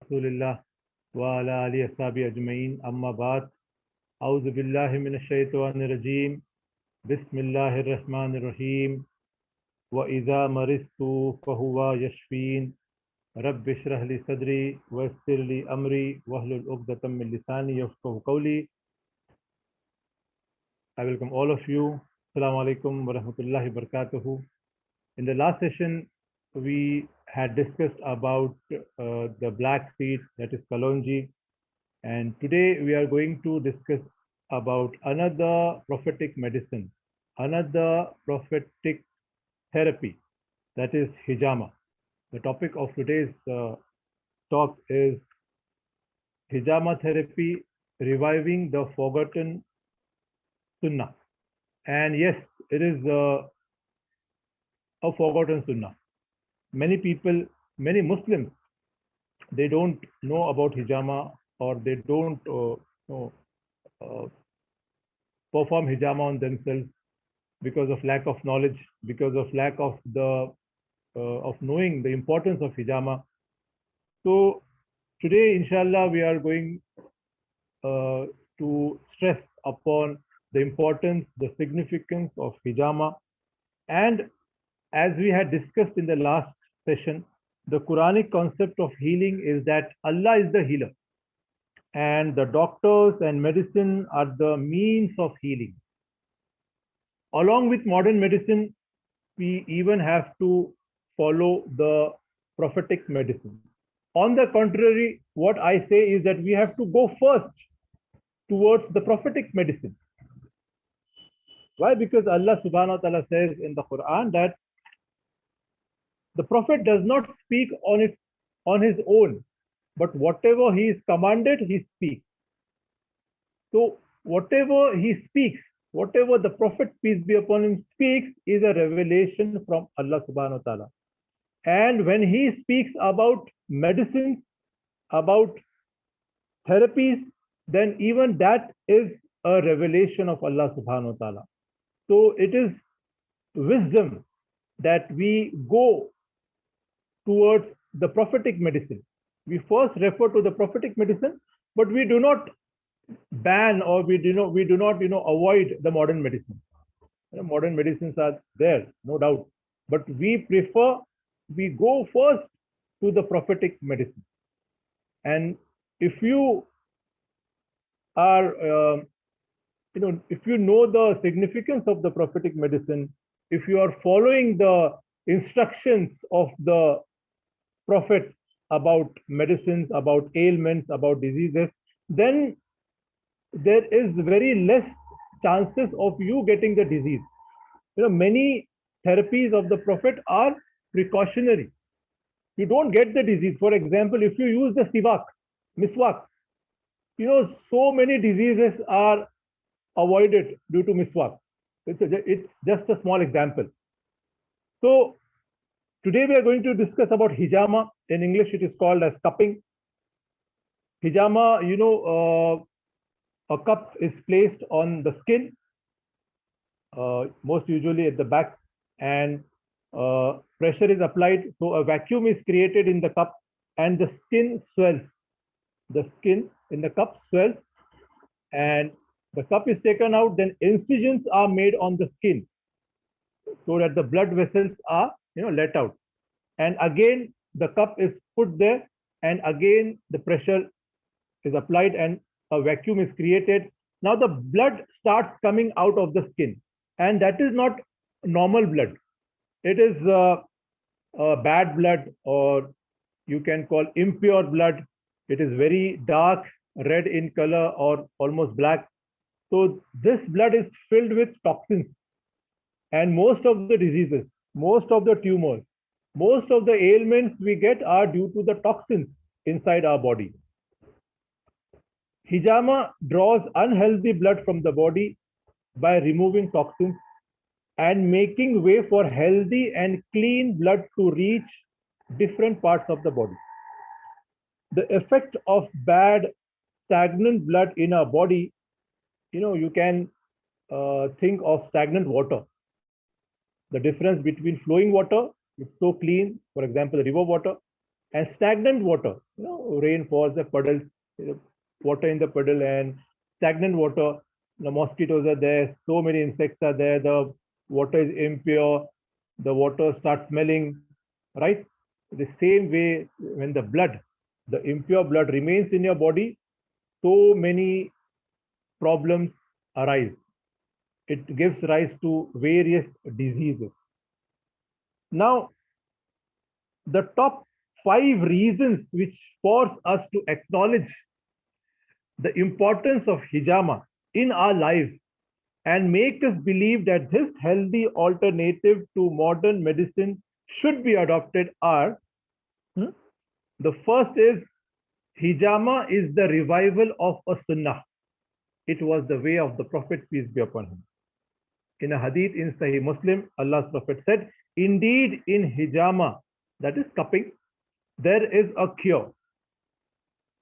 रसूलिल्लाह व अला आलिहि अस्हाबी अजमईन अम्मा बाद औज़ु बिल्लाहि मिनश शैतानिर रजीम बिस्मिल्लाहिर रहमानिर रहीम व इज़ा मरिज़्तु फहुवा यशफ़ीन रब्बि इश्रह ली सदरी व यस्सिर ली अमरी वहलुल उक़दतम मिन लिसानी यफ़क़हू क़ौली. I welcome all of you. Assalamu alaikum wa rahmatullahi wa barakatuhu. In the last session, we had discussed about the black seed, that is kalonji, and today we are going to discuss about another prophetic medicine, another prophetic therapy, that is hijama. The topic of today's talk is hijama therapy, reviving the forgotten sunnah. And yes, it is a forgotten sunnah. Many people, many Muslims, they don't know about hijama, or they don't uh, perform hijama on themselves because of lack of knowledge, because of lack of the of knowing the importance of hijama. So today, inshallah, we are going uh, to stress upon the importance, the significance of hijama. And as we had discussed in the last session, the Quranic concept of healing is that Allah is the healer, and the doctors and medicine are the means of healing. Along with modern medicine, we even have to follow the prophetic medicine. On the contrary, what I say is that we have to go first towards the prophetic medicine. Why? Because Allah subhanahu wa ta'ala says in the Quran that the prophet does not speak on his own, but whatever he is commanded, he speaks. So whatever he speaks, whatever the prophet, peace be upon him, speaks is a revelation from Allah subhanahu wa ta'ala. And when he speaks about medicines, about therapies, then even that is a revelation of Allah subhanahu wa ta'ala. So it is wisdom that we go towards the prophetic medicine. We first refer to the prophetic medicine, but we do not ban, or we do not avoid the modern medicine. Modern medicines are there, no doubt, but we go first to the prophetic medicine. And if you are if you know the significance of the prophetic medicine, if you are following the instructions of the prophet about medicines, about ailments, about diseases, then there is very less chances of you getting the disease. Many therapies of the prophet are precautionary. You don't get the disease. For example, if you use the miswak, so many diseases are avoided due to miswak. It's just a small example. So today we are going to discuss about hijama. In English, it is called as cupping. Hijama, a cup is placed on the skin, most usually at the back, and pressure is applied. So a vacuum is created in the cup, and the skin swells. The skin in the cup swells, and the cup is taken out. Then incisions are made on the skin so that the blood vessels are let out. And again, the cup is put there, and again the pressure is applied, and a vacuum is created. Now the blood starts coming out of the skin, and that is not normal blood. It is bad blood, or you can call impure blood. It is very dark red in color or almost black. So this blood is filled with toxins, and most of the diseases, most of the tumors, most of the ailments we get are due to the toxins inside our body. Hijama draws unhealthy blood from the body by removing toxins and making way for healthy and clean blood to reach different parts of the body. The effect of bad stagnant blood in our body, you can think of stagnant water. The difference between flowing water, it's so clean, for example, river water, and stagnant water. Rain falls, the puddles, water in the puddle, and stagnant water. The mosquitoes are there, so many insects are there, the water is impure, the water starts smelling, right? The same way, when the blood, the impure blood remains in your body, so many problems arise. It gives rise to various diseases. Now, the top 5 reasons which force us to acknowledge the importance of hijama in our lives and make us believe that this healthy alternative to modern medicine should be adopted are, the first is, hijama is the revival of a sunnah. It was the way of the Prophet, peace be upon him. In a hadith in Sahih Muslim, Allah's Prophet said, indeed in hijama, that is cupping, there is a cure.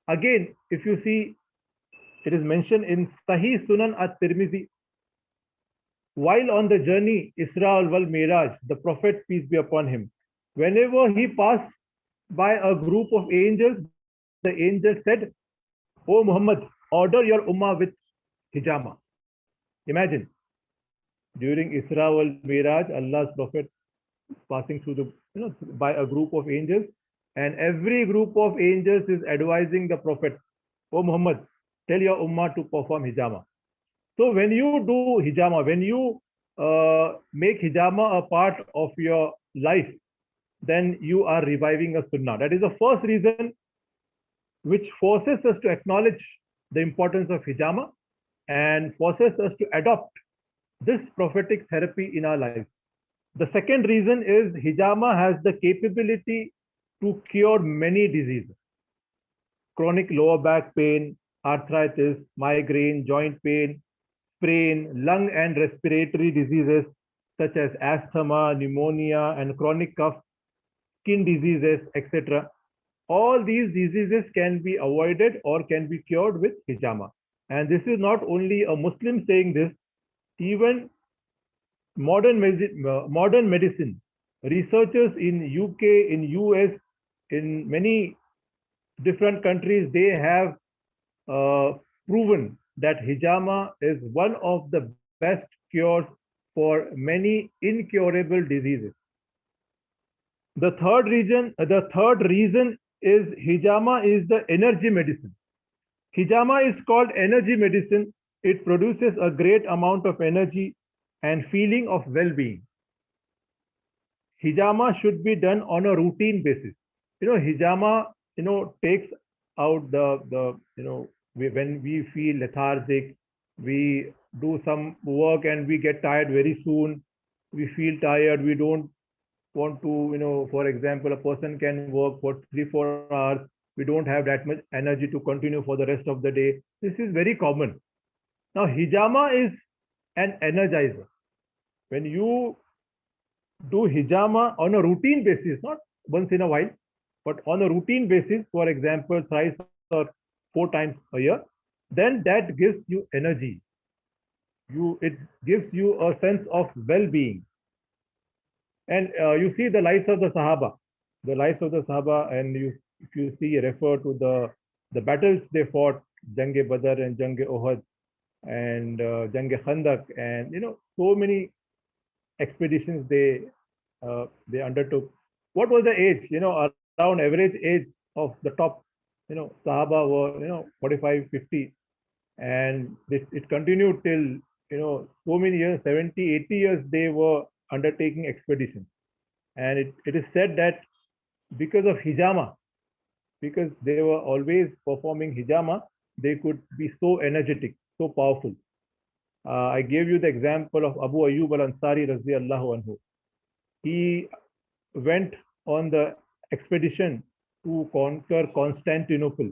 Again, if you see, it is mentioned in Sahih Sunan at-Tirmidhi, while on the journey Isra wal Miraj, the Prophet, peace be upon him, whenever he passed by a group of angels, the angel said, "O Muhammad, order your ummah with hijama." Imagine, during Isra wal Miraj, Allah's Prophet passing through by a group of angels, and every group of angels is advising the Prophet, "O Muhammad, tell your ummah to perform hijama." So when you do hijama, when you make hijama a part of your life, then you are reviving a sunnah. That is the first reason which forces us to acknowledge the importance of hijama and forces us to adopt this prophetic therapy in our lives. The second reason is hijama has the capability to cure many diseases. Chronic lower back pain, arthritis, migraine, joint pain, sprain, lung and respiratory diseases such as asthma, pneumonia, and chronic cough, skin diseases, etc. All these diseases can be avoided or can be cured with hijama. And this is not only a Muslim saying this, even modern medicine, researchers in UK, in US, in many different countries, they have proven that hijama is one of the best cures for many incurable diseases. The third reason is hijama is the energy medicine. Hijama is called energy medicine. It produces a great amount of energy and feeling of well-being. Hijama should be done on a routine basis. Hijama, takes out the when we feel lethargic, we do some work and we get tired very soon. We feel tired. We don't want to, for example, a person can work for 3-4 hours. We don't have that much energy to continue for the rest of the day. This is very common. Now, hijama is an energizer. When you do hijama on a routine basis, not once in a while, but on a routine basis, for example, thrice or 4 times a year, then that gives you energy. It gives you a sense of well-being. And you see the lives of the Sahaba, and if you see, refer to the battles they fought, Jang-e Badr and Jang-e Uhud and Jang-e Khandak, and so many expeditions they undertook. What was the age? Around average age of the top, Sahaba were 45, 50, and it continued till so many years, 70, 80 years they were undertaking expeditions. And it is said that because of hijama, because they were always performing hijama, they could be so energetic, so powerful. I gave you the example of Abu Ayyub al-Ansari radhiyallahu anhu. He went on the expedition to conquer Constantinople,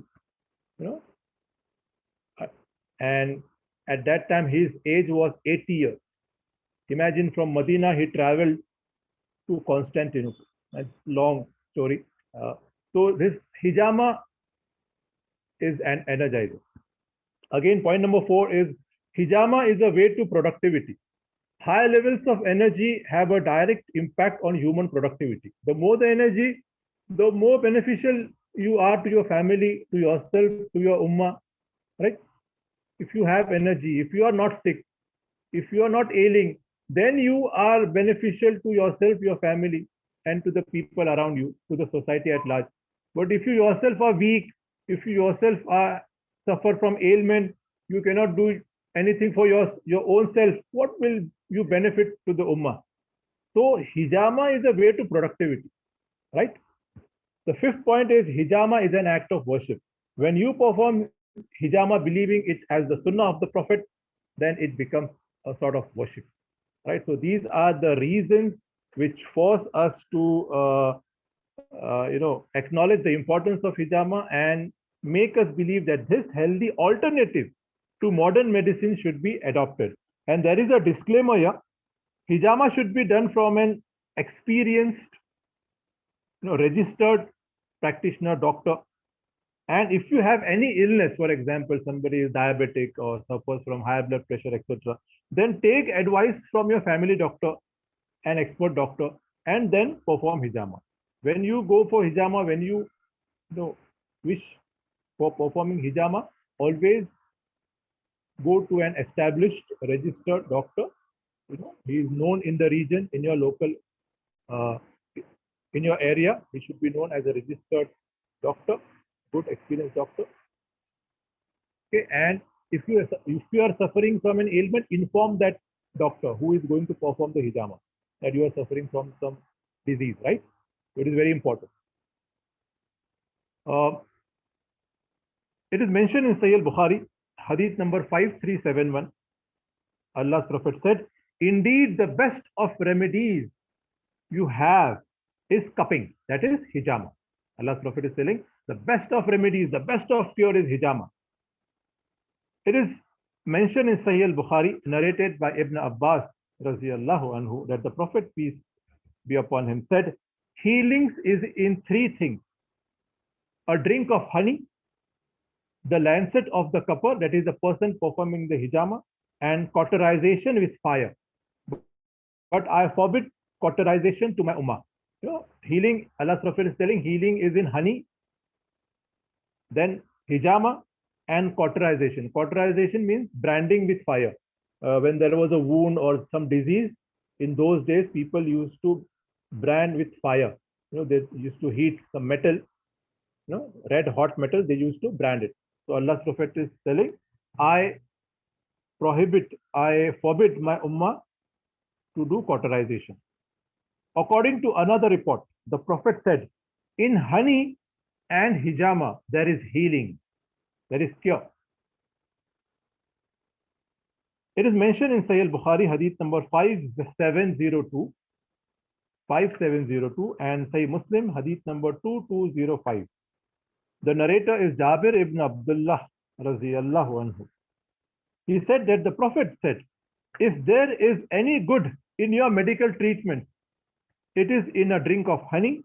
and at that time his age was 80 years. Imagine, from Medina he traveled to Constantinople. That's a long story. So this hijama is an energizer. Again, point number 4 is hijama is a way to productivity. High levels of energy have a direct impact on human productivity. The more the energy, the more beneficial you are to your family, to yourself, to your ummah, right? If you have energy, if you are not sick, if you are not ailing, then you are beneficial to yourself, your family, and to the people around you, to the society at large. But if you yourself are weak, if you yourself are suffer from ailment, you cannot do anything for your own self, what will you benefit to the ummah? So hijama is a way to productivity, right? The fifth point is hijama is an act of worship. When you perform hijama believing it as the sunnah of the prophet, then it becomes a sort of worship, right? So these are the reasons which force us to acknowledge the importance of hijama and make us believe that this healthy alternative to modern medicine should be adopted. And there is a disclaimer here: hijama should be done from an experienced, registered practitioner, doctor. And if you have any illness, for example, somebody is diabetic or suffers from high blood pressure, etc., then take advice from your family doctor, an expert doctor, and then perform hijama. When you go for hijama, when you wish for performing hijama, always go to an established, registered doctor. He is known in the region, in your local, uh, in your area. He should be known as a registered doctor, good experienced doctor. Okay, and if you are suffering from an ailment, inform that doctor who is going to perform the hijama that you are suffering from some disease, right? So it is very important. It is mentioned in Sahih Bukhari, hadith number 5371. Allah's Prophet said, "Indeed, the best of remedies you have is cupping, that is hijama." Allah's Prophet is telling, the best of remedies, the best of cure is hijama. It is mentioned in Sahih al-Bukhari, narrated by Ibn Abbas radiallahu anhu, that the Prophet, peace be upon him, said, "Healings is in three things: a drink of honey, the lancet of the copper, that is the person performing the hijama, and cauterization with fire. But I forbid cauterization to my ummah." Healing, Allah's Prophet is telling, healing is in honey, then hijama, and cauterization. Cauterization means branding with fire. When there was a wound or some disease, in those days, people used to brand with fire. They used to heat some metal, red hot metal, they used to brand it. So Allah's Prophet is telling, I forbid my ummah to do cauterization. According to another report, the Prophet said, in honey and hijama, there is healing, there is cure. It is mentioned in Sahih Bukhari, hadith number 5702, and Sahih Muslim, hadith number 2205. The narrator is Jabir ibn Abdullah radiyallahu anhu. He said that the Prophet said, if there is any good in your medical treatment, it is in a drink of honey,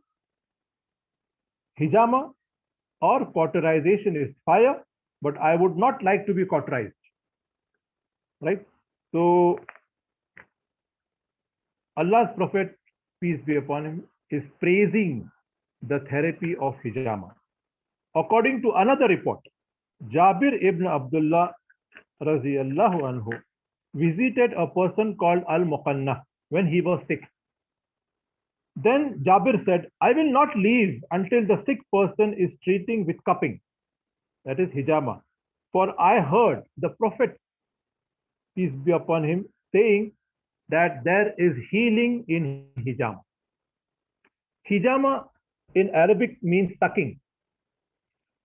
hijama, or cauterization is fire, but I would not like to be cauterized. Right? So Allah's Prophet, peace be upon him, is praising the therapy of hijama. According to another report, Jabir ibn Abdullah radiyallahu anhu visited a person called Al-Muqanna when he was sick. Then Jabir said, I will not leave until the sick person is treating with cupping, that is hijama. For I heard the Prophet, peace be upon him, saying that there is healing in hijama. Hijama in Arabic means sucking.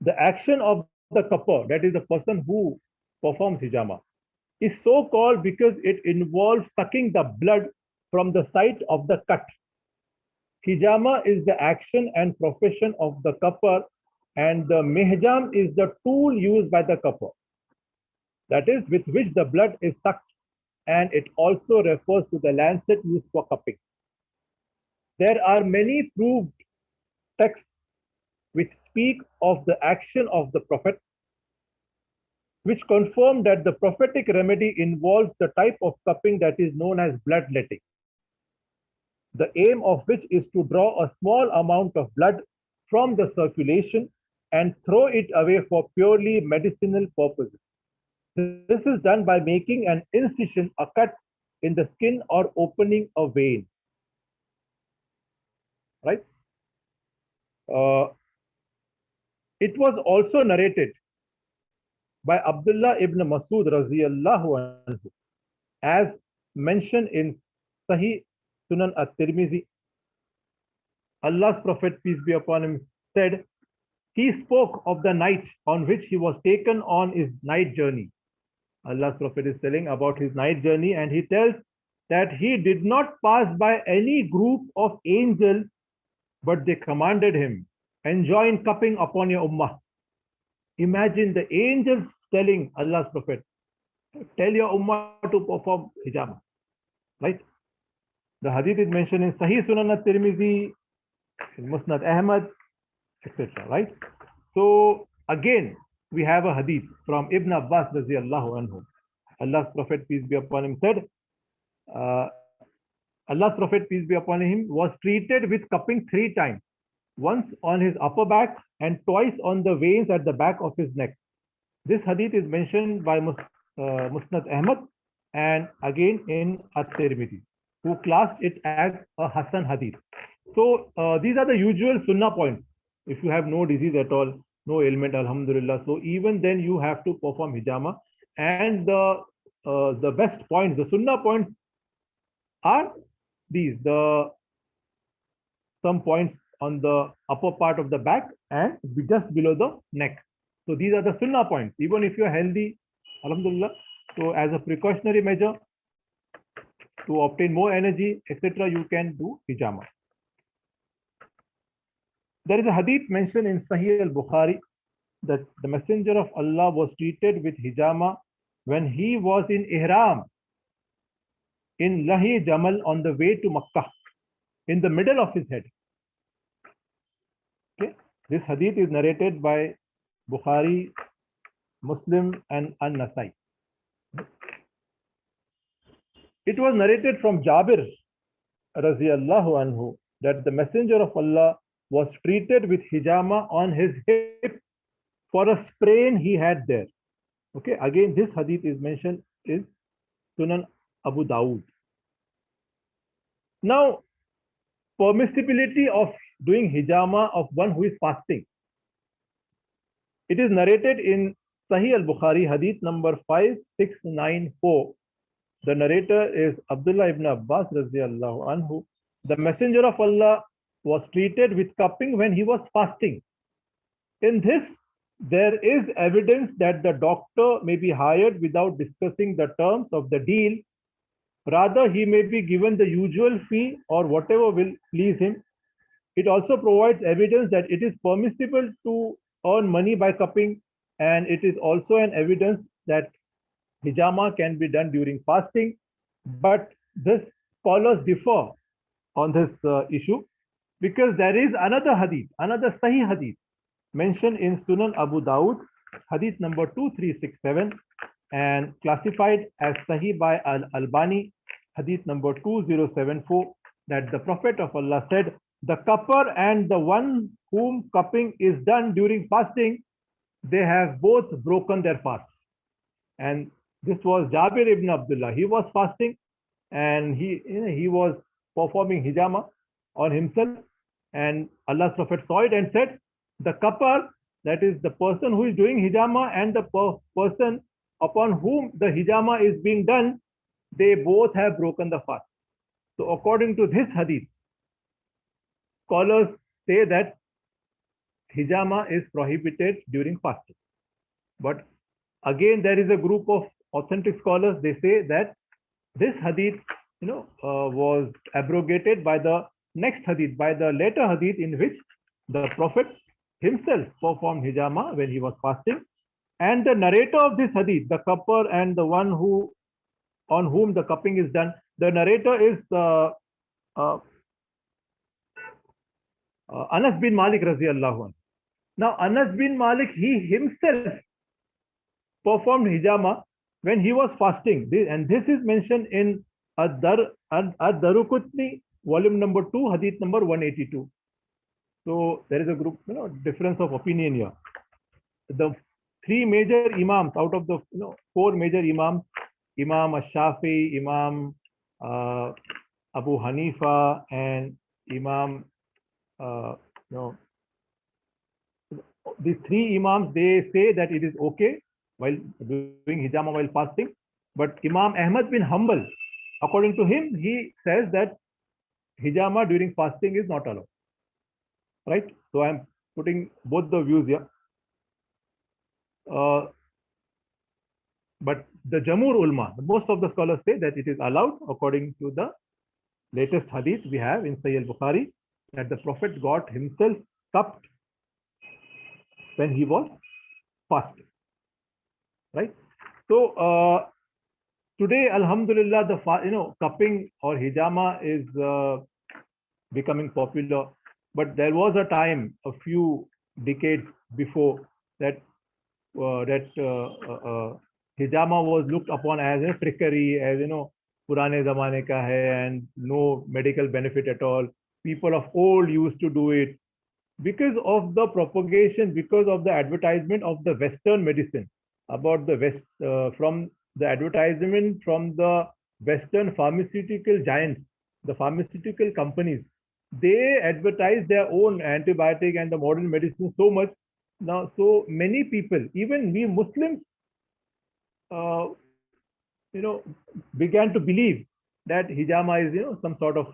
The action of the cupper, that is the person who performs hijama, is so called because it involves sucking the blood from the site of the cut. Hijama is the action and profession of the cupper, and the mihjam is the tool used by the cupper, that is, with which the blood is sucked, and it also refers to the lancet used for cupping. There are many proved texts which speak of the action of the Prophet, which confirm that the prophetic remedy involves the type of cupping that is known as bloodletting, the aim of which is to draw a small amount of blood from the circulation and throw it away for purely medicinal purposes. This is done by making an incision, a cut in the skin or opening a vein. Right? It was also narrated by Abdullah ibn Masud raziyallahu anhu, as mentioned in Sahih Sunan at-Tirmidhi. Allah's Prophet, peace be upon him, said, he spoke of the night on which he was taken on his night journey. Allah's Prophet is telling about his night journey, and he tells that he did not pass by any group of angels, but they commanded him, enjoin cupping upon your ummah. Imagine the angels telling Allah's Prophet, tell your ummah to perform hijama. Right? The hadith is mentioned in Sahih Sunan at-Tirmidhi, in Musnad Ahmad, etc. Right? So again, we have a hadith from Ibn Abbas raziyallahu anhu. Allah's Prophet, peace be upon him, said, Allah's Prophet, peace be upon him, was treated with cupping 3 times, once on his upper back and twice on the veins at the back of his neck. This hadith is mentioned by Musnad Ahmad and again in At-Tirmidhi, who classed it as a Hasan hadith. So these are the usual sunnah points. If you have no disease at all, no ailment, alhamdulillah, so even then you have to perform hijama. And the best points, the sunnah points are these, some points on the upper part of the back and just below the neck. So these are the sunnah points. Even if you're healthy, alhamdulillah, so as a precautionary measure to obtain more energy, etc., you can do hijama. There is a hadith mentioned in Sahih al-Bukhari that the Messenger of Allah was treated with hijama when he was in ihram in Lahi Jamal on the way to Makkah, in the middle of his head. Okay. This hadith is narrated by Bukhari, Muslim, and An-Nasai. It was narrated from Jabir raziyallahu anhu that the Messenger of Allah was treated with hijama on his hip for a sprain he had there. Okay, again, this hadith is mentioned in Sunan Abu Dawud. Now, permissibility of doing hijama of one who is fasting. It is narrated in Sahih al-Bukhari, hadith number 5694. The narrator is Abdullah ibn Abbas raziyallahu anhu. The Messenger of Allah was treated with cupping when he was fasting. In this, there is evidence that the doctor may be hired without discussing the terms of the deal. Rather, he may be given the usual fee or whatever will please him. It also provides evidence that it is permissible to earn money by cupping, and it is also an evidence that hijama can be done during fasting. But this scholars differ on this issue, because there is another hadith, another Sahih hadith mentioned in Sunan Abu Dawud, hadith number 2367, and classified as Sahih by Al-Albani, hadith number 2074, that the Prophet of Allah said, the cupper and the one whom cupping is done during fasting, they have both broken their fast. And this was Jabir ibn Abdullah. He was fasting and he was performing hijama on himself, and Allah's Prophet saw it and said, the cupper, that is the person who is doing hijama, and the person upon whom the hijama is being done, they both have broken the fast. So according to this hadith, scholars say that hijama is prohibited during fasting. But again, there is a group of authentic scholars, they say that this hadith was abrogated by the next hadith, by the later hadith in which the Prophet himself performed hijama when he was fasting. And the narrator of this hadith, the cupper and the one on whom the cupping is done, the narrator is Anas bin Malik raziyallahu anhu. Now, Anas bin Malik, he himself performed hijama when he was fasting. And this is mentioned in Ad-Daraqutni, volume number 2, hadith number 182. So there is a group, difference of opinion here. The three major imams out of the four major imams, Imam Ash-Shafi, Imam Abu Hanifa, and Imam, these three imams, they say that it is okay while doing hijama while fasting. But Imam Ahmad bin Hanbal, according to him, he says that hijama during fasting is not allowed. Right? So I'm putting both the views here. But the Jamur Ulma, most of the scholars say that it is allowed according to the latest hadith we have in Sahih al-Bukhari, that the Prophet got himself cupped when he was fasting. Right? So today, Alhamdulillah, the cupping or hijama is becoming popular. But there was a time, a few decades before, that hijama was looked upon as a trickery, as purane zamane ka hai, and no medical benefit at all. People of old used to do it because of the propagation, because of the advertisement of the Western medicine about the West, from the advertisement from the Western pharmaceutical giants, the pharmaceutical companies. They advertise their own antibiotic and the modern medicine so much. Now, so many people, even we Muslims, began to believe that hijama is, some sort of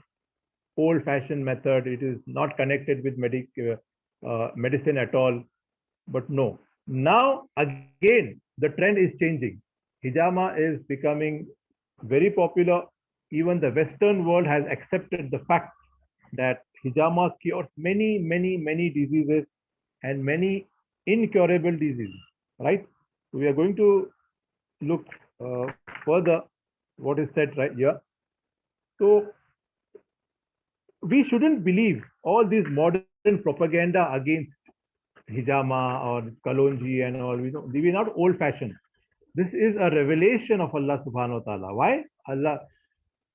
old-fashioned method. It is not connected with medicine at all. But no. Now, again, the trend is changing. Hijama is becoming very popular. Even the Western world has accepted the fact that hijama cures many, many, many diseases and many incurable diseases. Right? So we are going to look further what is said right here. So we shouldn't believe all these modern propaganda against hijama or kalonji and all. We are not old-fashioned. This is a revelation of Allah subhanahu wa ta'ala. Why?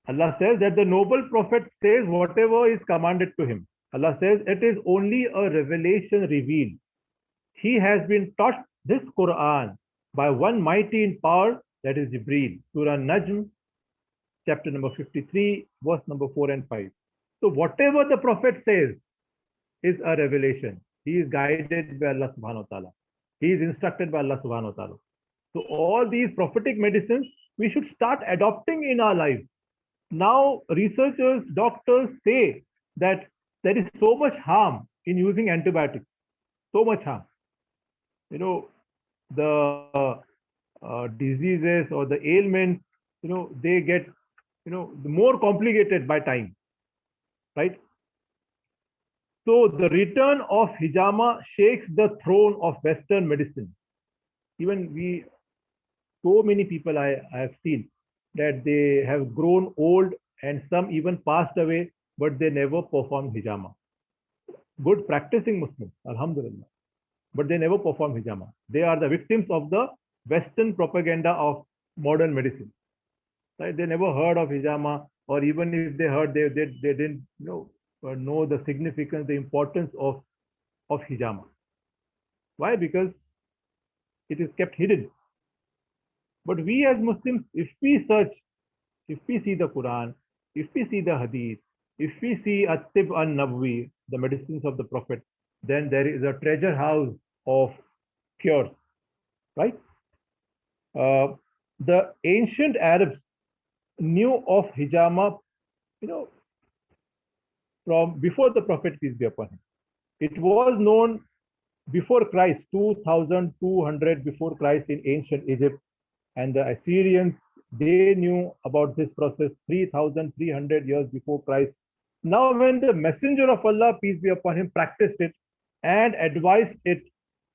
Allah says that the noble prophet says whatever is commanded to him. Allah says it is only a revelation revealed. He has been taught this Quran by one mighty in power, that is Jibreel. Surah Najm, chapter number 53, verse number 4 and 5. So whatever the prophet says is a revelation. He is guided by Allah subhanahu wa ta'ala. He is instructed by Allah subhanahu wa ta'ala. So all these prophetic medicines, we should start adopting in our lives. Now, researchers, doctors say that there is so much harm in using antibiotics. So much harm. The diseases or the ailments, they get, more complicated by time. Right? So the return of hijama shakes the throne of Western medicine. Even so many people I have seen that they have grown old and some even passed away, but they never performed hijama. Good practicing Muslims, alhamdulillah, but they never perform hijama. They are the victims of the Western propaganda of modern medicine. Right? They never heard of hijama, or even if they heard, they didn't know the significance, the importance of hijama. Why? Because it is kept hidden. But we as Muslims, if we search, if we see the Quran, if we see the Hadith, if we see At-Tib an-Nabwi, the medicines of the Prophet, then there is a treasure house of cures. Right? The ancient Arabs knew of hijama, from before the Prophet, peace be upon him. It was known before Christ, 2200 before Christ in ancient Egypt. And the Assyrians, they knew about this process 3300 years before Christ. Now, when the Messenger of Allah, peace be upon him, practiced it and advised it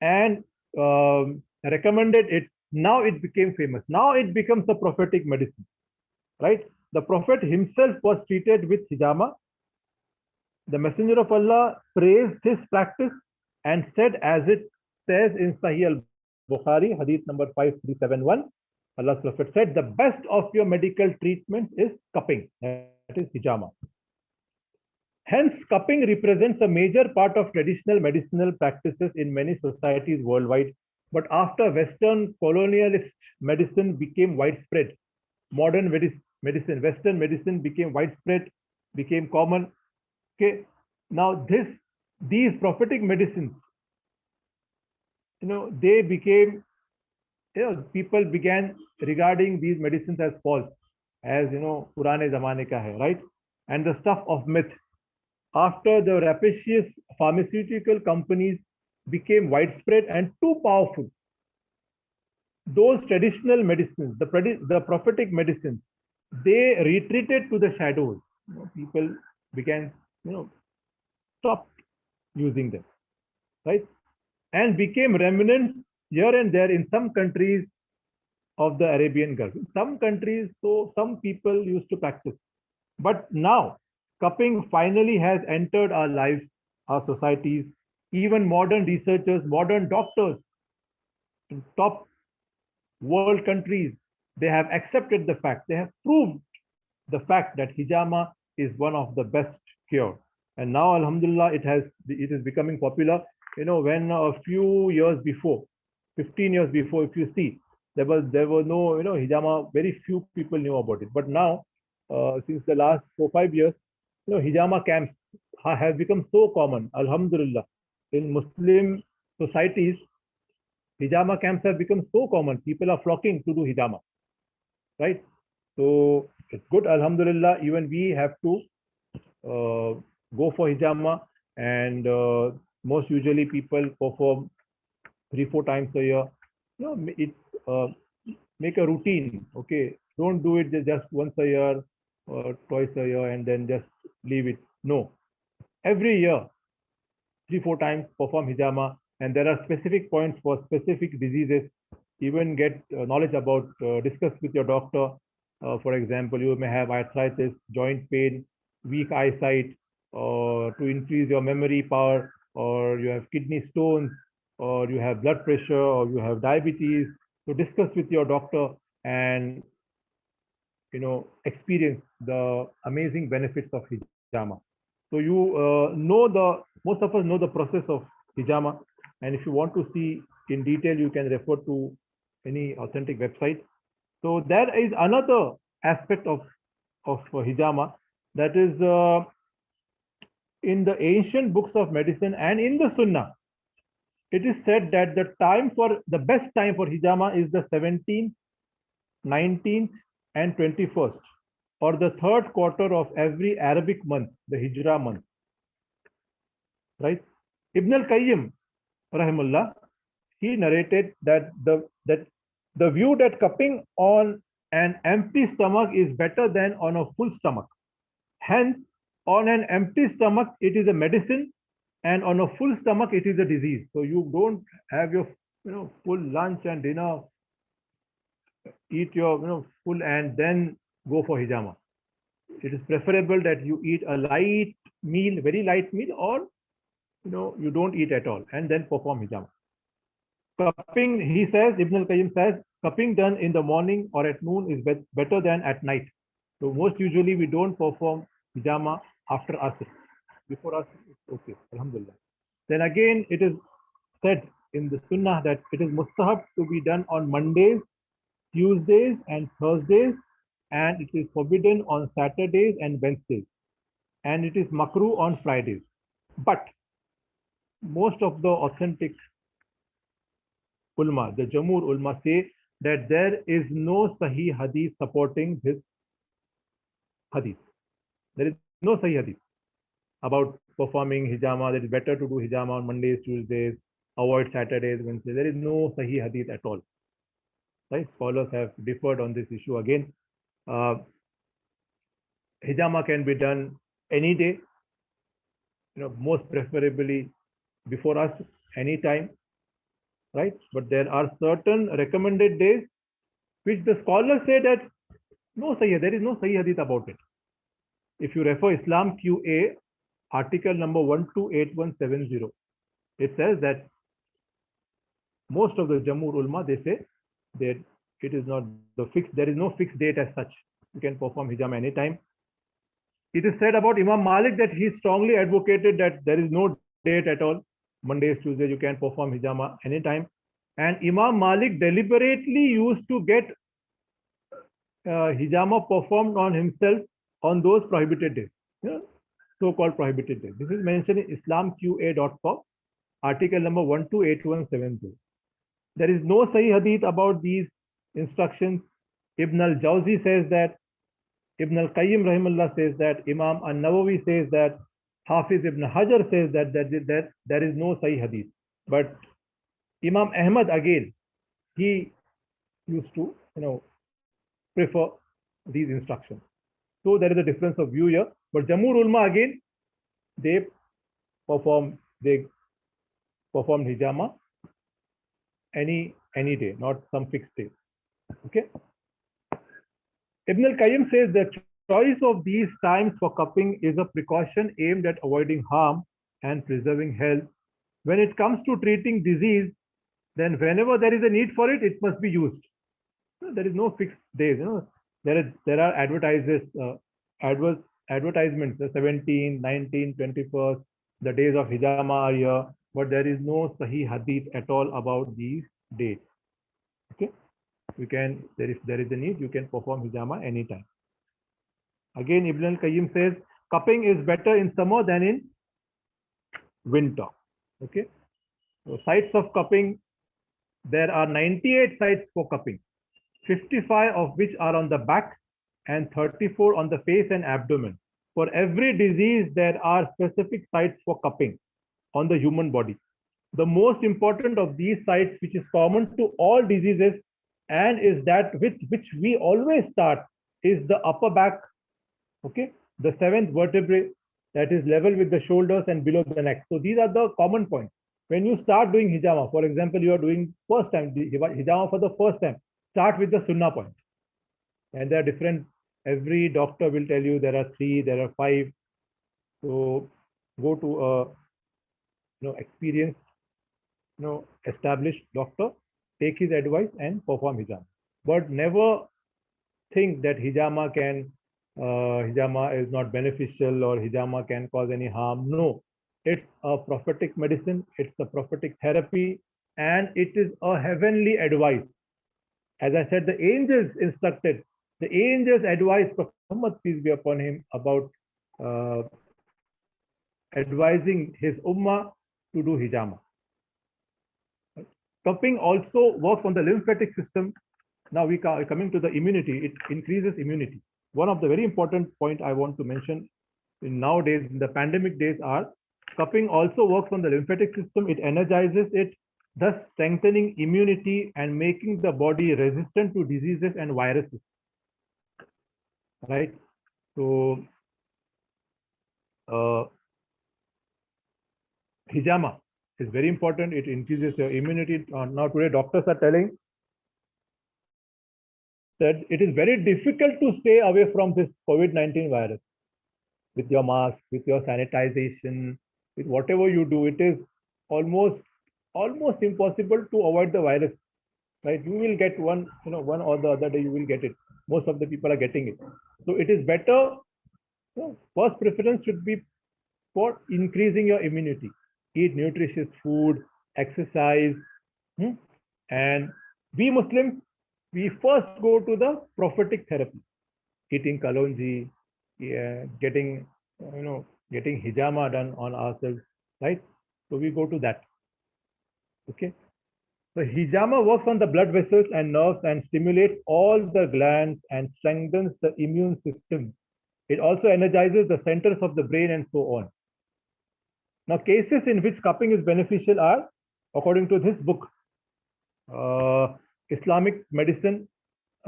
and recommended it, now it became famous. Now it becomes a prophetic medicine. Right? The Prophet himself was treated with hijama. The Messenger of Allah praised his practice and said, as it says in Sahih al-Bukhari, hadith number 5371, Allah's Prophet said, the best of your medical treatment is cupping, that is hijama. Hence, cupping represents a major part of traditional medicinal practices in many societies worldwide. But after Western colonialist medicine became widespread, modern medicine, Western medicine became widespread, became common. Okay, now these prophetic medicines, they became, people began regarding these medicines as false, as Purane Zamane ka hai, right? And the stuff of myth. After the rapacious pharmaceutical companies became widespread and too powerful, those traditional medicines, the prophetic medicines, they retreated to the shadows. People began, stopped using them, right? And became remnants here and there in some countries of the Arabian Gulf. In some countries, so some people used to practice. But now, cupping finally has entered our lives, our societies. Even modern researchers, modern doctors in top world countries, they have accepted the fact, they have proved the fact that hijama is one of the best cure. And now, alhamdulillah, it is becoming popular. When a few years before, 15 years before, if you see, there were no, hijama, very few people knew about it. But now, since the last 4 5 years, hijama camps have become so common, alhamdulillah. In Muslim societies, hijama camps have become so common. People are flocking to do hijama, right? So it's good, alhamdulillah. Even we have to go for hijama, and most usually people perform 3 4 times a year. It make a routine. Okay, don't do it just once a year or twice a year and then just leave it. No, every year 3 4 times perform hijama, and there are specific points for specific diseases. Even get knowledge about, discuss with your doctor. For example, you may have arthritis, joint pain, weak eyesight, or to increase your memory power, or you have kidney stones, or you have blood pressure, or you have diabetes. So discuss with your doctor and experience the amazing benefits of hijama. So you most of us know the process of hijama, and if you want to see in detail, you can refer to any authentic website. So there is another aspect of hijama, that is in the ancient books of medicine and in the Sunnah. It is said that the best time for hijama is the 17th, 19th, and 21st, or the third quarter of every Arabic month, the Hijrah month. Right? Ibn al-Qayyim, rahimullah, he narrated that the view that cupping on an empty stomach is better than on a full stomach. Hence, on an empty stomach, it is a medicine, and on a full stomach, it is a disease. So you don't have your full lunch and dinner, eat your full, and then go for hijama. It is preferable that you eat a light meal, very light meal, or you don't eat at all, and then perform hijama. Cupping, he says, Ibn al-Qayyim says, cupping done in the morning or at noon is better than at night. So most usually we don't perform hijama after asr. Before asr, it's okay, alhamdulillah. Then again, it is said in the sunnah that it is mustahab to be done on Mondays, Tuesdays, and Thursdays, and it is forbidden on Saturdays and Wednesdays, and it is makruh on Fridays. But most of the authentic ulama, the Jamhur ulama, say that there is no Sahih hadith supporting this hadith. There is no Sahih hadith about performing hijama, that it's better to do hijama on Mondays, Tuesdays, avoid Saturdays, Wednesdays. There is no Sahih hadith at all. Right? Scholars have differed on this issue again. Hijama can be done any day, most preferably before us, anytime, right? But there are certain recommended days which the scholars say that there is no Sahih hadith about it. If you refer Islam QA, article number 128170, it says that most of the Jamhur ulama, they say that it is not there is no fixed date as such. You can perform hijama anytime. It is said about Imam Malik that he strongly advocated that there is no date at all. Mondays, Tuesdays, you can perform hijama anytime. And Imam Malik deliberately used to get hijama performed on himself on those prohibited days, so-called prohibited days. This is mentioned in islamqa.com, article number 128170. There is no Sahih Hadith about these instructions. Ibn al-Jawzi says that, Ibn al-Qayyim rahimahullah says that, Imam al-Nawawi says that, Hafiz ibn Hajar says that there is no Sahih Hadith. But Imam Ahmad again, he used to, prefer these instructions. So there is a difference of view here. But Jamhur Ulama again, they performed hijama any day, not some fixed day. Okay. Ibn al-Qayyim says that choice of these times for cupping is a precaution aimed at avoiding harm and preserving health. When it comes to treating disease, then whenever there is a need for it, it must be used. There is no fixed days. There are advertisements, the 17, 19, 21st, the days of hijama are here, but there is no Sahih Hadith at all about these dates. Okay, if there is a need, you can perform hijama anytime. Again, Ibn al-Qayyim says cupping is better in summer than in winter. Okay, so sites of cupping, there are 98 sites for cupping, 55 of which are on the back and 34 on the face and abdomen. For every disease, there are specific sites for cupping on the human body. The most important of these sites, which is common to all diseases and is that with which we always start, is the upper back, okay, the 7th vertebrae that is level with the shoulders and below the neck. So these are the common points. When you start doing hijama, for example, you are doing first time hijama for the first time, start with the sunnah point. And there are different, every doctor will tell you there are 3, there are 5. So go to a experienced, established doctor, take his advice and perform hijama. But never think that hijama is not beneficial or hijama can cause any harm. No, it's a prophetic medicine, it's a prophetic therapy, and it is a heavenly advice. As I said, the angels instructed, the angels advised Prophet Muhammad, peace be upon him, about advising his ummah to do hijama. Cupping also works on the lymphatic system. Now we are coming to the immunity. It increases immunity. One of the very important point I want to mention nowadays, in the pandemic days, are cupping also works on the lymphatic system. It energizes it, thus strengthening immunity and making the body resistant to diseases and viruses. Right? So, hijama is very important. It increases your immunity. Now today doctors are telling that it is very difficult to stay away from this COVID-19 virus with your mask, with your sanitization, with whatever you do. It is almost impossible to avoid the virus. Right? You will get one or the other day you will get it. Most of the people are getting it. So it is better. First preference should be for increasing your immunity. Eat nutritious food, exercise, and we Muslims, we first go to the prophetic therapy, eating kalonji, getting hijama done on ourselves, right? So we go to that. Okay. So hijama works on the blood vessels and nerves and stimulates all the glands and strengthens the immune system. It also energizes the centers of the brain and so on. Now, cases in which cupping is beneficial are, according to this book, Islamic Medicine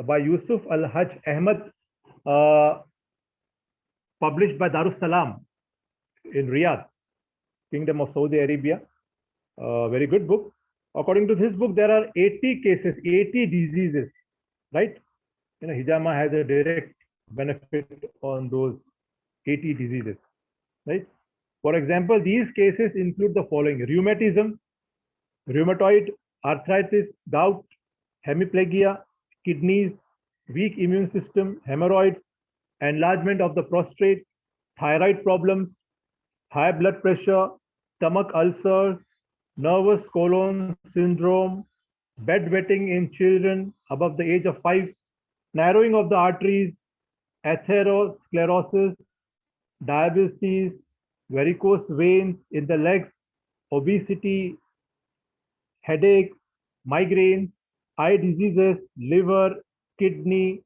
by Yusuf Al-Hajj Ahmad, published by Darus Salam in Riyadh, Kingdom of Saudi Arabia. Very good book. According to this book, there are 80 cases, 80 diseases, right? Hijama has a direct benefit on those 80 diseases, right? For example, these cases include the following: rheumatism, rheumatoid arthritis, gout, hemiplegia, kidneys, weak immune system, hemorrhoids, enlargement of the prostate, thyroid problems, high blood pressure, stomach ulcers, nervous colon syndrome, bedwetting in children above the age of 5, narrowing of the arteries, atherosclerosis, diabetes, varicose veins in the legs, obesity, headaches, migraines, eye diseases, liver, kidney,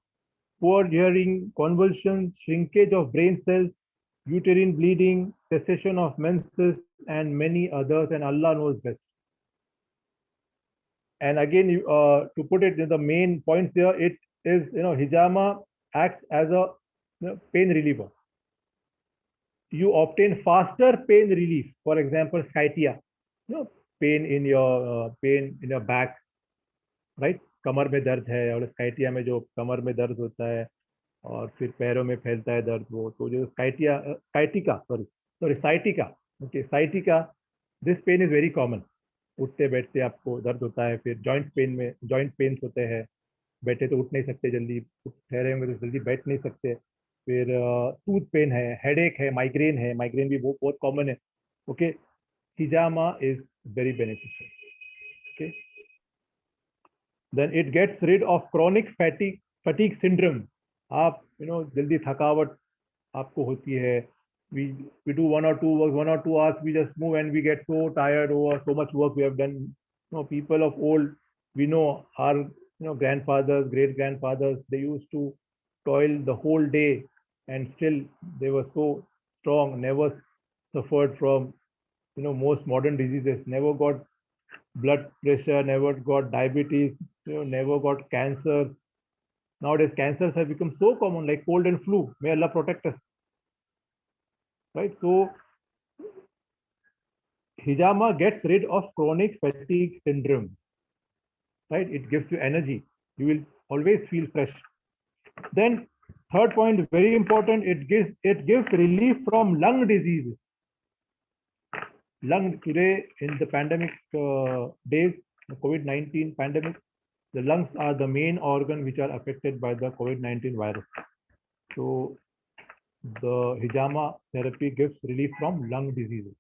poor hearing, convulsions, shrinkage of brain cells, uterine bleeding, cessation of menses, and many others, and Allah knows best. And again, to put it in the main points here, it is, hijama acts as a pain reliever. You obtain faster pain relief. For example, sciatica, pain in your back, right? कमर में दर्द है और स्काइटिया में जो कमर में दर्द होता है और फिर पैरों में फैलता है दर्द, वो तो जो sciatica, okay, sciatica, this pain is very common. उठते बैठते आपको दर्द होता है. फिर जॉइंट पेन होते हैं. बैठे तो उठ नहीं सकते जल्दी, ठहरे होंगे तो जल्दी बैठ नहीं सकते. फिर टूथ पेन है, हेडेक है, माइग्रेन भी बहुत कॉमन है. ओके, हिजामा is very beneficial. Okay, then it gets rid of chronic fatigue syndrome. आप जल्दी थकावट आपको होती है. we do 1 or 2 hours, we just move and we get so tired over so much work we have done. People of old, we know our grandfathers, great grandfathers, they used to toil the whole day and still they were so strong, never suffered from most modern diseases, never got blood pressure, never got diabetes, never got cancer. Nowadays cancers have become so common, like cold and flu. May Allah protect us. Right, so hijama gets rid of chronic fatigue syndrome. Right, it gives you energy. You will always feel fresh. Then third point, very important, it gives relief from lung diseases. Today in the pandemic days, the COVID-19 pandemic, the lungs are the main organ which are affected by the COVID-19 virus. So the hijama therapy gives relief from lung diseases.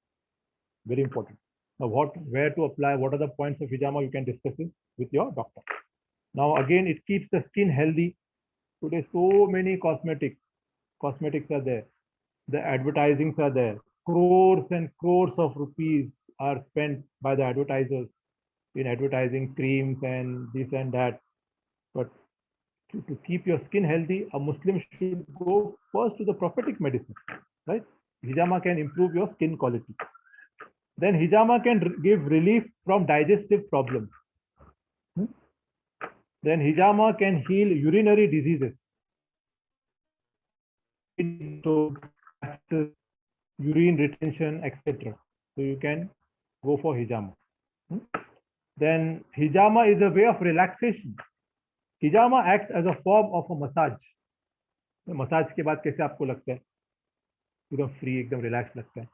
Very important. Now, where to apply? What are the points of hijama? You can discuss it with your doctor. Now, again, it keeps the skin healthy. Today, so many cosmetics are there. The advertisings are there. Crores and crores of rupees are spent by the advertisers in advertising creams and this and that. But to keep your skin healthy, a Muslim should go first to the prophetic medicine, right? Hijama can improve your skin quality. Then hijama can give relief from digestive problems. Then hijama can heal urinary diseases. Urine retention, etc. So you can go for hijama. Then hijama is a way of relaxation. Hijama acts as a form of a massage. Massage के बाद कैसे आपको लगता है? एकदम free, एकदम relax लगता है,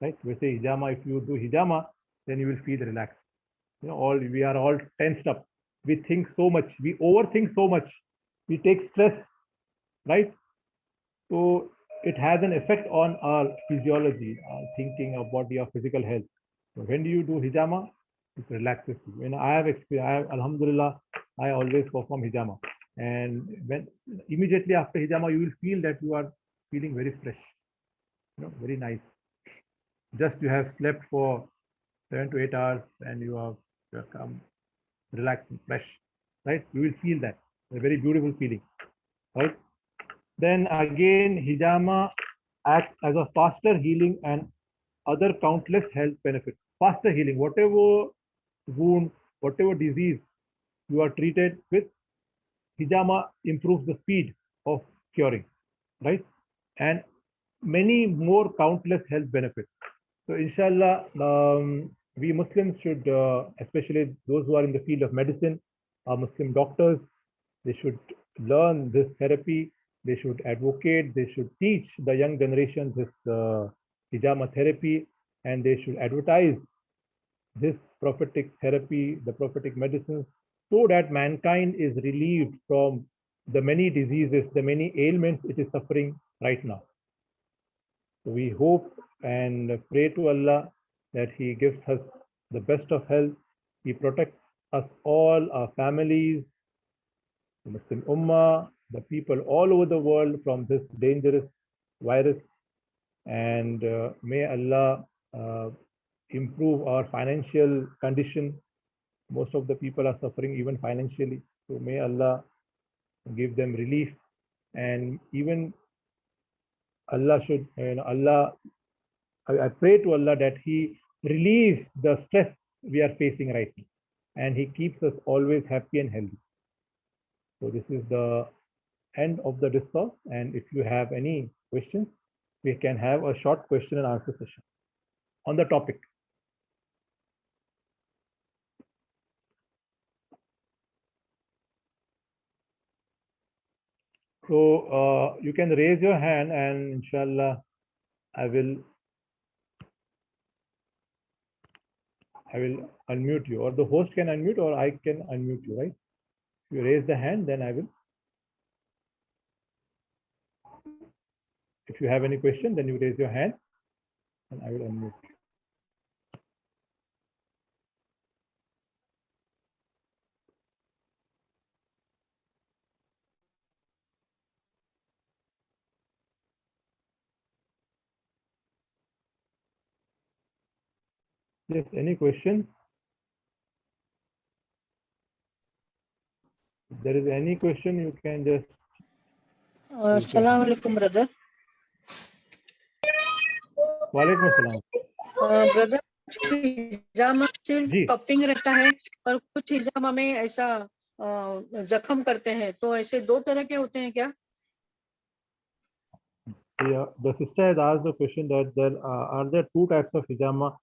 right? वैसे hijama, if you do hijama, then you will feel relaxed. We are all tensed up. We think so much. We overthink so much. We take stress, right? So it has an effect on our physiology, our thinking, our body, our physical health. So when you do hijama, it relaxes you. When I have experience, alhamdulillah, I always perform hijama. And when immediately after hijama, you will feel that you are feeling very fresh, very nice. Just you have slept for 7 to 8 hours and you have come relaxed and fresh, right? You will feel that, a very beautiful feeling, right? Then again, hijama acts as a faster healing and other countless health benefits. Faster healing, whatever wound, whatever disease you are treated with, hijama improves the speed of curing, right? And many more countless health benefits. So inshallah, we Muslims should, especially those who are in the field of medicine, are Muslim doctors, they should learn this therapy, they should advocate, they should teach the young generation this hijama therapy, and they should advertise this prophetic therapy, the prophetic medicines, so that mankind is relieved from the many diseases, the many ailments it is suffering right now. So we hope and pray to Allah that He gives us the best of health. He protects us all, our families, the Muslim Ummah, the people all over the world from this dangerous virus. And may Allah improve our financial condition. Most of the people are suffering even financially. So may Allah give them relief. And even Allah should, I pray to Allah that He relieves the stress we are facing right now. And He keeps us always happy and healthy. So this is the end of the discourse. And if you have any questions, we can have a short question and answer session on the topic. So you can raise your hand and inshallah I will unmute you, or the host can unmute, or I can unmute you, right? If you raise the hand, then I will. If you have any question, then you raise your hand and I will unmute you. Yes, any question? If there is any question, you can just. Assalamu alaikum, brother. वालेकुम अस्सलाम. Brother, हिजामा सिर्फ जी. Cupping रहता है और कुछ हिजामा में ऐसा जख्म करते हैं, तो ऐसे दो तरह के होते हैं क्या? Yeah, the sister has asked the question that there are there two types of hijama.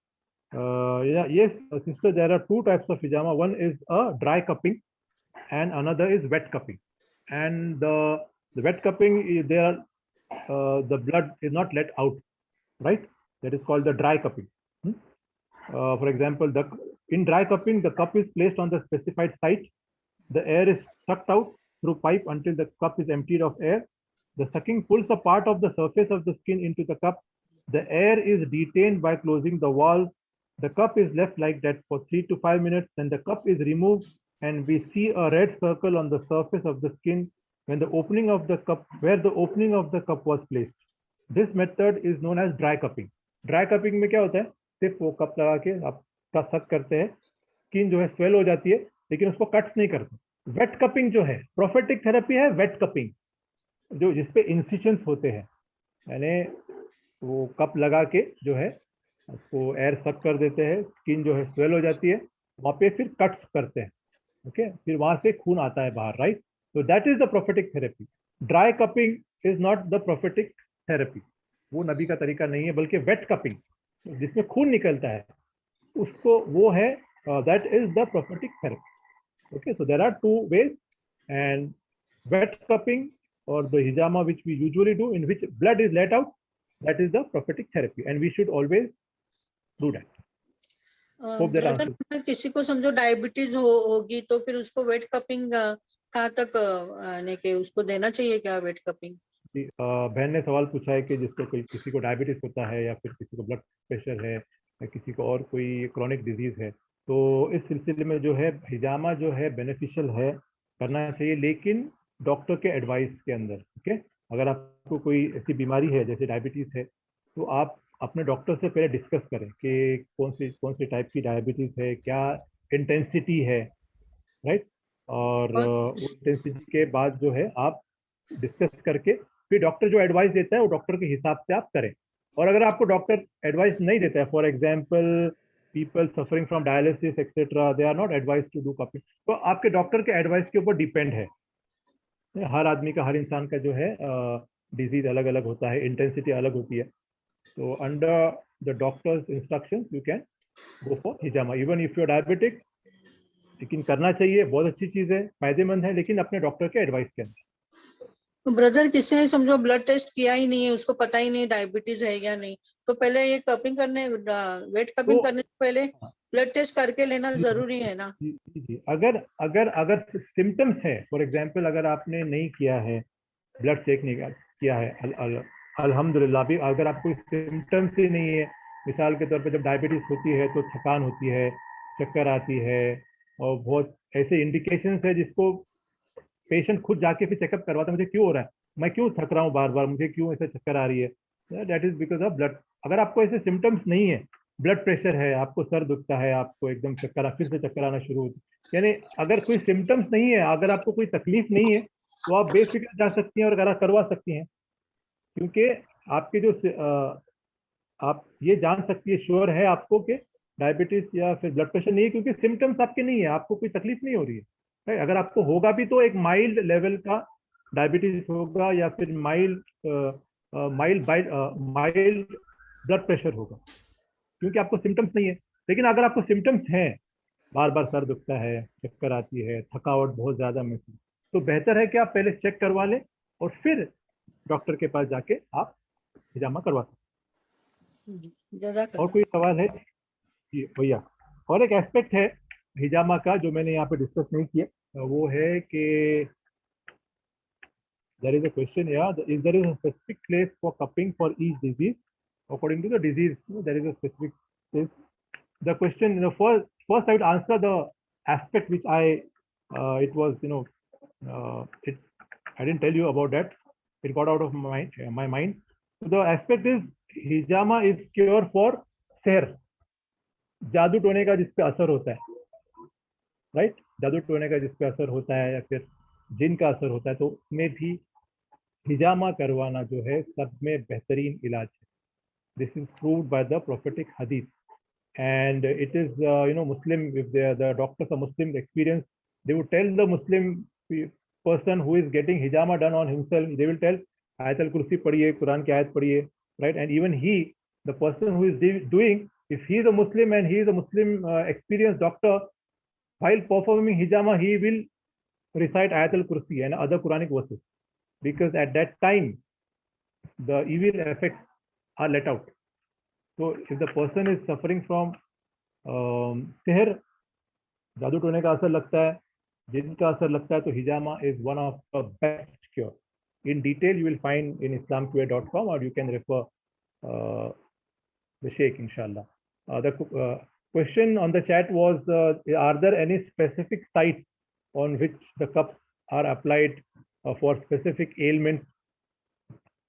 Yes, sister, there are two types of hijama. One is a dry cupping and another is wet cupping. And the wet cupping, there the blood is not let out, right? That is called the dry cupping. For example, in dry cupping, the cup is placed on the specified site. The air is sucked out through pipe until the cup is emptied of air. The sucking pulls a part of the surface of the skin into the cup. The air is detained by closing the valve. The cup is left like that for 3 to 5 minutes. Then the cup is removed and we see a red circle on the surface of the skin when the opening of the cup, where the opening of the cup was placed. This method is known as dry cupping. Dry cupping में क्या होता है? सिर्फ वो cup लगा के आप सक करते हैं, स्किन जो है स्वेल हो जाती है, लेकिन उसको कट्स नहीं करते. वेट कपिंग जो है, प्रोफेटिक थेरेपी है वेट कपिंग, जो जिसपे इंसिशंस होते हैं, यानी वो कप लगा के जो है उसको एयर सक कर देते हैं, स्किन जो है स्वेल हो जाती है, वहाँ पे फिर कट्स करते हैं, ओके, फिर वहां से खून आता है बाहर, right? So that is the prophetic therapy. Dry cupping is not the prophetic therapy. वो नबी का तरीका नहीं है, बल्कि wet cupping जिसमें खून निकलता है उसको वो है, that is the prophetic therapy. Okay, so there are two ways, and wet cupping or the hijama which we usually do in which blood is let out, that is the prophetic therapy, and we should always do that. Hope that answers. किसी को समझो diabetes होगी तो फिर उसको wait cupping कहाँ तक आने के उसको देना चाहिए क्या वेट कपिंग? बहन ने सवाल पूछा है कि जिसको कोई किसी को डायबिटीज होता है या फिर किसी को ब्लड प्रेशर है या किसी को और कोई क्रॉनिक डिजीज है, तो इस सिलसिले में जो है हिजामा जो है बेनिफिशियल है, करना चाहिए, लेकिन डॉक्टर के एडवाइस के अंदर. ओके, अगर आपको कोई ऐसी बीमारी है जैसे डायबिटीज है, तो आप अपने डॉक्टर से पहले डिस्कस करें कि कौन सी टाइप की डायबिटीज है, क्या इंटेंसिटी है, राइट? और इंटेंसिटी के बाद जो है आप डिस्कस करके फिर डॉक्टर जो एडवाइस देता है वो डॉक्टर के हिसाब से आप करें. और अगर आपको डॉक्टर एडवाइस नहीं देता है, for example people suffering from dialysis etcetera, they are not advise to do cupping, तो आपके डॉक्टर के एडवाइस के ऊपर डिपेंड है. हर आदमी का, हर इंसान का जो है डिजीज अलग अलग होता है, इंटेंसिटी अलग होती है. तो under the doctors instructions you can go for हिजामा even if you are diabetic. लेकिन करना चाहिए, बहुत अच्छी चीज है, फायदेमंद है, लेकिन अपने डॉक्टर के एडवाइस के अंदर. ब्रदर किसी ने समझो ब्लड टेस्ट किया ही नहीं है, उसको पता ही नहीं डायबिटीज है या नहीं, तो पहले ये कपिंग करने वेट कपिंग करने से पहले ब्लड टेस्ट करके लेना जरूरी है ना? जी, अगर सिम्टम्स है, फॉर एग्जांपल अगर आपने नहीं किया है, ब्लड चेक नहीं किया है, अल्हम्दुलिल्लाह भी अगर आपको सिम्टम्स ही नहीं है, मिसाल के तौर पे जब डायबिटीज होती है तो थकान होती है, चक्कर आती है, और बहुत ऐसे इंडिकेशंस है जिसको पेशेंट खुद जाके फिर चेकअप करवाता है, मुझे क्यों हो रहा है, मैं क्यों थक रहा हूँ बार बार, मुझे क्यों ऐसे चक्कर आ रही है, that is because of blood. अगर आपको ऐसे सिम्टम्स नहीं है, ब्लड प्रेशर है, आपको सर दुखता है, आपको एकदम चक्कर फिर से चक्कर आना शुरू होती, यानी अगर कोई सिम्टम्स नहीं है, अगर आपको कोई तकलीफ नहीं है, तो आप बेफिक्र जा सकती हैं और करवा सकती हैं, क्योंकि आपके जो आप ये जान सकती है, श्योर है आपको कि डायबिटीज या फिर ब्लड प्रेशर नहीं है, क्योंकि सिम्टम्स आपके नहीं है, आपको कोई तकलीफ नहीं हो रही है, right? अगर आपको होगा भी तो एक माइल्ड लेवल का डायबिटीज होगा या फिर माइल्ड ब्लड प्रेशर होगा, क्योंकि आपको सिम्टम्स नहीं है। लेकिन अगर आपको सिम्टम्स हैं, बार बार सर दुखता है, चक्कर आती है, थकावट बहुत ज्यादा महसूस, तो बेहतर है कि आप पहले चेक करवा लें और फिर डॉक्टर के पास जाके आप हिजामा करवा सकते। और जज़ाकल्लाह। कोई सवाल है जी भैया? और एक एस्पेक्ट है हिजामा का जो मैंने यहाँ पे डिस्कस नहीं किया, वो है कि there is a question, yeah, is there is a specific place for cupping for each disease according to the disease, there is a specific place. The question, first I would answer the aspect which it was, I didn't tell you about that, it got out of my mind. So the aspect is hijama is cure for seher, जादू टोने का जिस पे असर होता है, right, जादू टोने का जिस पे असर होता है या फिर जिन का असर होता है, तो उसमें भी हिजामा करवाना जो है सब में बेहतरीन इलाज है. This is proved by the prophetic हदीस, and it is Muslim, if the doctors are Muslim experience, they would tell the Muslim person who is getting hijama done on himself, they will tell ayat al-kursi padhiye, Quran ki ayat padhiye, right? And even the person who is doing, if he is a Muslim and he is a Muslim experienced doctor, while performing hijama he will recite ayat al-kursi and other Quranic verses, because at that time the evil effects are let out. So if the person is suffering from सेहर, जादू टोने का असर लगता है, जिनका असर लगता है, तो हिजामा is one of the best cure. In detail, you will find in islamqa.com, or you can refer the Sheikh, inshallah. The question on the chat was, are there any specific sites on which the cups are applied for specific ailments?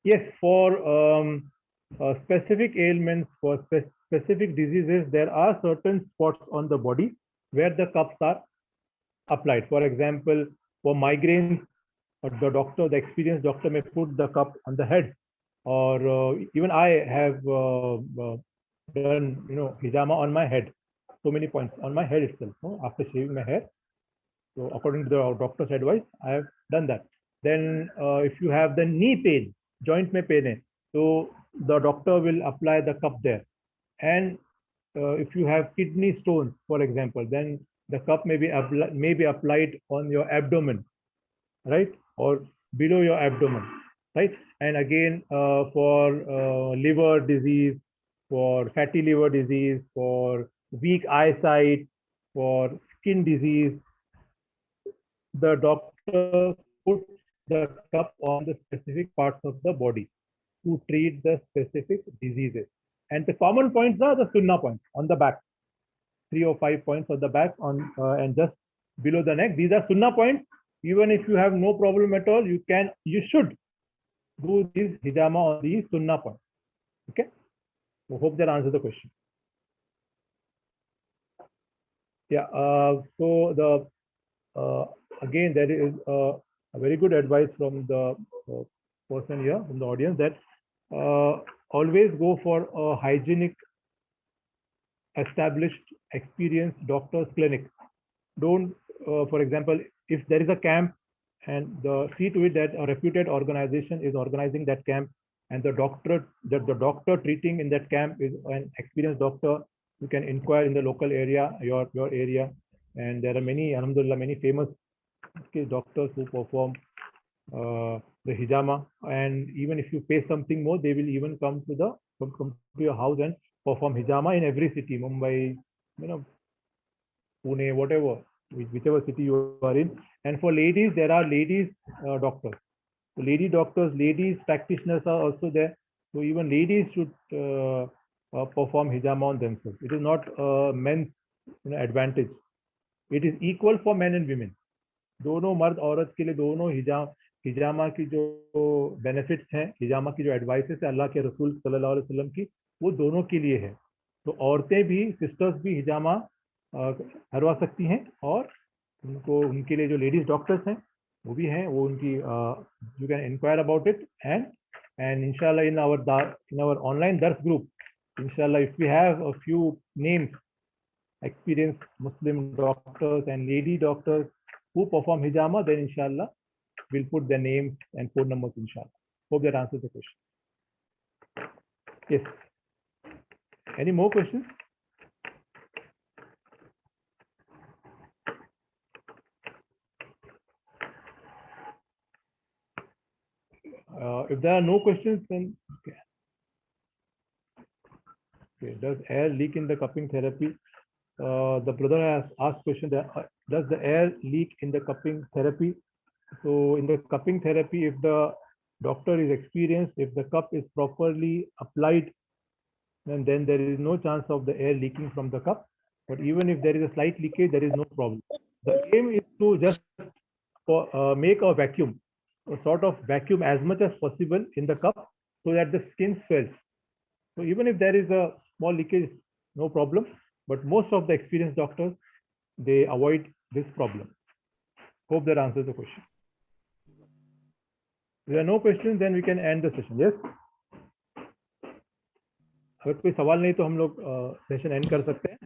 Yes, for specific ailments, for specific diseases, there are certain spots on the body where the cups are applied. For example, for migraines, the experienced doctor may put the cup on the head, or even I have done, hijama on my head, so many points on my head itself, after shaving my hair. So according to the doctor's advice, I have done that. Then if you have the knee pain, joint mein pain hai, so the doctor will apply the cup there. And if you have kidney stones, for example, then the cup may be applied on your abdomen, right, or below your abdomen, right? And again, for liver disease, for fatty liver disease, for weak eyesight, for skin disease, the doctor puts the cup on the specific parts of the body to treat the specific diseases. And the common points are the sunnah points on the back, 3 or 5 points on the back, and just below the neck. These are sunnah points. Even if you have no problem at all, you should do this hijama on these sunnah points. Okay, so hope that answers the question. Yeah. So again, there is a very good advice from the person here, from the audience, that always go for a hygienic, established, experienced doctor's clinic. Don't, for example, if there is a camp and see to it that a reputed organization is organizing that camp, and the doctor treating in that camp is an experienced doctor, you can inquire in the local area, your area, and there are many, alhamdulillah, many famous doctors who perform the hijama. And even if you pay something more, they will even come to your house and perform hijama in every city, Mumbai, Pune, whatever, whichever city you are in. And for ladies, there are ladies doctors lady doctors, ladies practitioners are also there. So even ladies should perform hijama on themselves. It is not men's advantage. It is equal for men and women. दोनों मर्द औरत के लिए दोनों हिजामा की जो benefits हैं, हिजामा की जो एडवाइसेस है अल्लाह के रसूल सल्लल्लाहु अलैहि वसल्लम की, वो दोनों के लिए है. तो औरतें भी, सिस्टर्स भी हिजामा हरवा सकती हैं, और उनको, उनके लिए जो लेडीज डॉक्टर्स हैं वो भी हैं, वो उनकी you can inquire about it. And इंशाल्लाह इन आवर ऑनलाइन दर्स ग्रुप, इंशाल्लाह if we have a few names, experienced Muslim doctors and lady doctors who perform hijama, then inshallah we'll put their names and phone numbers, inshallah. Hope that answers the question. Yes. Any more questions? If there are no questions, then okay. Does air leak in the cupping therapy? The brother has asked question that does the air leak in the cupping therapy? So in the cupping therapy, if the doctor is experienced, if the cup is properly applied, then there is no chance of the air leaking from the cup. But even if there is a slight leakage, there is no problem. The aim is to just make a vacuum, a sort of vacuum as much as possible in the cup so that the skin swells. So even if there is a small leakage, no problem. But most of the experienced doctors, they avoid this problem. Hope that answers the question. If there are no questions, then we can end the session. Yes? अगर कोई सवाल नहीं तो हम लोग session and कर सकते हैं.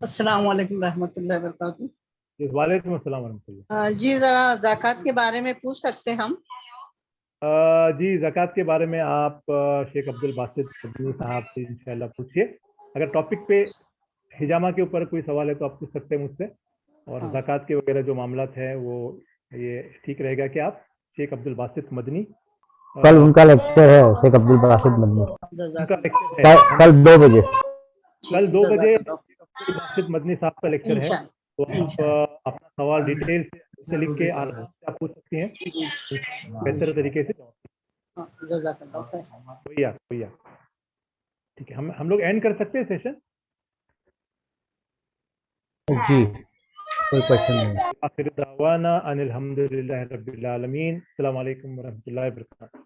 अस्सलाम वालेकुम रहमतुल्लाहि व बरकातहू. वालेकुम अस्सलाम व रहमतुल्लाह. जी जरा ज़कात के बारे में पूछ सकते हैं हम? जी ज़कात के बारे में आप शेख अब्दुल बासित साहब से इंशाल्लाह पूछिए. अगर टॉपिक पे हिजामा के ऊपर कोई सवाल है तो आप पूछ सकते हैं मुझसे, और ज़कात के वगैरह जो मामलात हैं वो ये ठीक रहेगा कि आप शेख अब्दुल बासित मदनी, कल उनका लेक्चर है, शेख अब्दुल बासित मदनी, उनका लेक्चर है कल 2 बजे. कल 2 बजे शेख अब्दुल बासित मदनी साहब का लेक्चर है. तो आप अपना सवाल डिटेल से लिख के आप पूछ सकती हैं बेहतर तरीके से. भैया ठीक है, हम लोग एंड कर सकते हैं सेशन. जी कोई क्वेश्चन नहीं. आखिर दावाना अनिल हम्दुलिल्लाहि रब्बिल आलमीन. अस्सलाम वालेकुम व रहमतुल्लाहि व बरकातहू.